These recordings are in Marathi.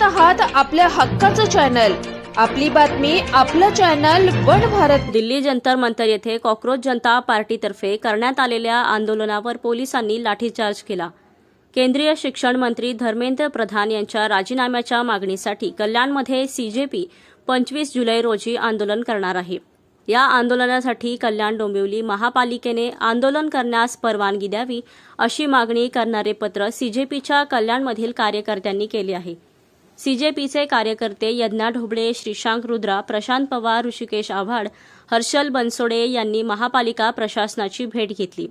आहात आपल्या हक्काचं चॅनल, आपली बातमी आपलं चॅनल वन भारत। दिल्ली जंतर मंतर येथे कॉक्रोच जनता पार्टीतर्फे करण्यात आलेल्या आंदोलनावर पोलिसांनी लाठीचार्ज केला। केंद्रीय शिक्षण मंत्री धर्मेंद्र प्रधान यांच्या राजीनाम्याच्या मागणीसाठी कल्याणमध्ये सीजेपी 25 जुलै रोजी आंदोलन करणार आहे। या आंदोलनासाठी कल्याण डोंबिवली महापालिकेने आंदोलन करण्यास परवानगी द्यावी अशी मागणी करणारे पत्र सीजेपीच्या कल्याणमधील कार्यकर्त्यांनी केले आहे। सीजेपीचे कार्यकर्ते यज्ञा ढोबळे, श्रीशांक रुद्रा, प्रशांत पवार, ऋषिकेश आव्हाड, हर्षल बनसोडे यांनी महापालिका प्रशासनाची भेट घेतली।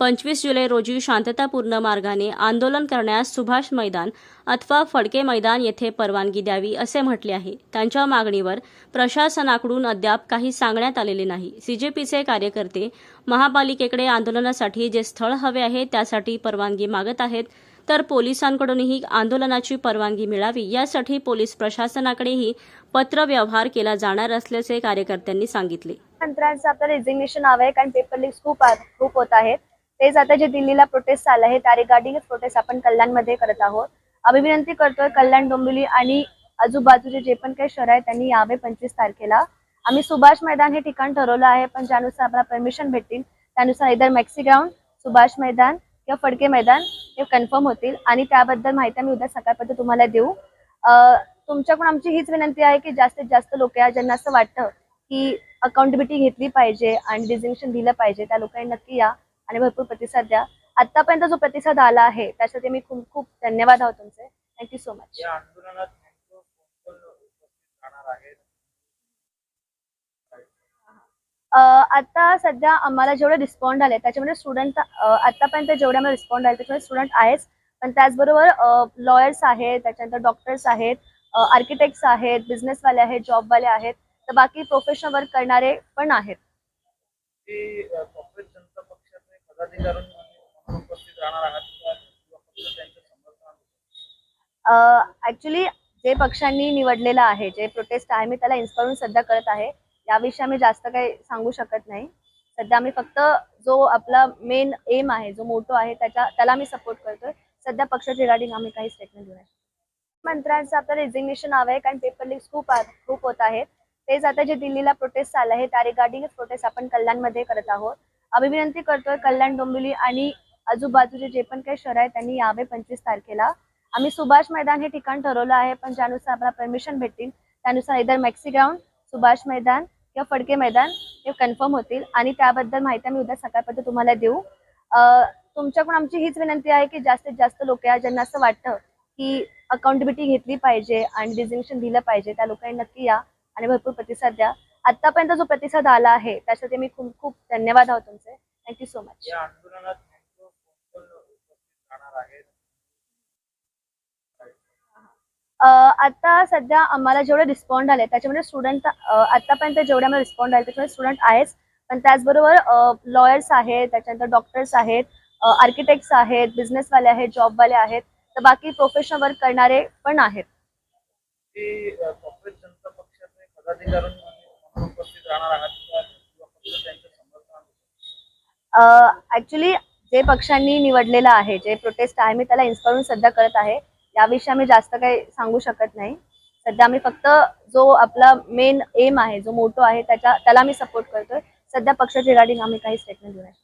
25 जुलै रोजी शांततापूर्ण मार्गाने आंदोलन करण्यास सुभाष मैदान अथवा फडके मैदान येथे परवानगी द्यावी असे म्हटले आहे। त्यांच्या मागणीवर प्रशासनाकडून अद्याप काही सांगण्यात आलेले नाही। सीजेपीचे कार्यकर्ते महापालिकेकडे आंदोलनासाठी जे स्थळ हवे आहे त्यासाठी परवानगी मागत आहेत, तर पोलिसांकडूनही आंदोलनाची परवानगी मिळावी यासाठी पोलीस प्रशासनाकडेही पत्रव्यवहार केला जाणार असल्याचे कार्यकर्त्यांनी सांगितले। मंत्र्यांचं आपलं रेझिग्नेशन हवं आहे कारण पेपर लीक्स खूप होत आहेत। तेच आता जे दिल्लीला प्रोटेस्ट चालू आहे त्या रिगार्डिंग प्रोटेस्ट आपण कल्याणमध्ये करत आहोत। आम्ही विनंती करतोय कल्याण डोंबिवली आणि आजूबाजूचे जे पण काही शहर आहेत त्यांनी यावे 25 तारखेला। आम्ही सुभाष मैदान हे ठिकाण ठरवलं आहे, पण ज्यानुसार आम्हाला परमिशन भेटतील त्यानुसार इधर मॅक्सी ग्राउंड, सुभाष मैदान किंवा फडके मैदान हे कन्फर्म होतील आणि त्याबद्दल माहिती आम्ही उद्या सकाळपर्यंत तुम्हाला देऊ। तुमच्याकडून आमची हीच विनंती आहे की जास्तीत जास्त लोक या ज्यांना असं वाटतं की अकाउंटेबिलिटी घेतली पाहिजे आणि डिजिग्नेशन दिलं पाहिजे त्या लोकांनी नक्की या आणि भरपूर प्रतिसाद द्या। आतापर्यंत जो प्रतिसाद आला आहे त्यासाठी मी खूप खूप धन्यवाद आहोत तुमचे। Thank you so much. या आंदोलनात आता सध्या आम्हाला जेवढे रिस्पॉन्ड आले त्याच्यामध्ये स्टुडंट आतापर्यंत जेवढे आम्हाला रिस्पॉन्ड आले त्याच्यामध्ये स्टुडंट आहेच, पण त्याचबरोबर लॉयर्स आहेत, त्याच्यानंतर डॉक्टर्स आहेत, आर्किटेक्ट्स आहेत, बिझनेसवाले आहेत, जॉबवाले आहेत, तर बाकी प्रोफेशनल वर्क करणारे पण आहेत। काँग्रेस जनता पक्षाचे पदाधिकारी म्हणून उपस्थित राहणार आहात किंवा फक्त त्यांच्या समर्थनार्थ? ऍक्च्युली जे पक्षांनी निवडलेलं आहे, जे प्रोटेस्ट आहे मी त्याला इन्स्पायरून सध्या करत आहे। याविषयी आम्ही जास्त काही सांगू शकत नाही। सध्या आम्ही फक्त जो आपला मेन एम आहे, जो मोटो आहे त्याला आम्ही सपोर्ट करतोय। सध्या पक्षाच्या रिगार्डिंग आम्ही काही स्टेटमेंट देऊ नाही। मंत्र्यांचं आपलं रेझिग्नेशन हवं आहे कारण पेपर लीक्स खूप होत आहेत। तेच आता जे दिल्लीला प्रोटेस्ट चालू आहे त्या रिगार्डिंग प्रोटेस्ट आपण कल्याणमध्ये करत आहोत। आम्ही विनंती करतोय कल्याण डोंबिवली आणि आजूबाजूचे जे पण काही शहर आहेत त्यांनी यावे 25 तारखेला। आम्ही सुभाष मैदान हे ठिकाण ठरवलं आहे, पण ज्यानुसार आम्हाला परमिशन भेटतील त्यानुसार इधर मॅक्सी ग्राउंड, सुभाष मैदान किंवा फडके मैदान हे कन्फर्म होतील आणि त्याबद्दल माहिती आम्ही उद्या सकाळपर्यंत तुम्हाला देऊ। तुमच्याकडून आमची हीच विनंती आहे की जास्तीत जास्त लोक या ज्यांना असं वाटतं की अकाउंटेबिलिटी घेतली पाहिजे आणि डिजिग्नेशन दिलं पाहिजे त्या लोकांनी नक्की या आणि भरपूर प्रतिसाद द्या। आतापर्यंत जो प्रतिसाद आला आहे त्यासाठी मी खूप खूप धन्यवाद आहोत तुमचे। Thank you so much. या आंदोलनात उपस्थित राहणार आहेत? आता सध्या आम्हाला जेवढे रिस्पॉन्ड आले त्याच्यामध्ये स्टुडंट आतापर्यंत जेवढे आम्हाला रिस्पॉन्ड आले त्याच्यामध्ये स्टुडंट आहेच, पण त्याचबरोबर लॉयर्स आहेत, त्याच्यानंतर डॉक्टर्स आहेत, आर्किटेक्ट्स आहेत, बिझनेसवाले आहेत, जॉबवाले आहेत, तर बाकी प्रोफेशनल वर्क करणारे पण आहेत। काँग्रेस जनता पक्षाचे पदाधिकारी म्हणून उपस्थित राहणार आहात किंवा फक्त त्यांच्या समर्थनार्थ? ऍक्च्युली जे पक्षांनी निवडलेलं आहे, जे प्रोटेस्ट आहे मी त्याला इन्स्पायरून सध्या करत आहे। याविषयी आम्ही जास्त काही सांगू शकत नाही। सध्या आम्ही फक्त जो आपला मेन एम आहे, जो मोटो आहे त्याला आम्ही सपोर्ट करतोय। सध्या पक्षाच्या रिगार्डिंग आम्ही काही स्टेटमेंट देऊ नाही।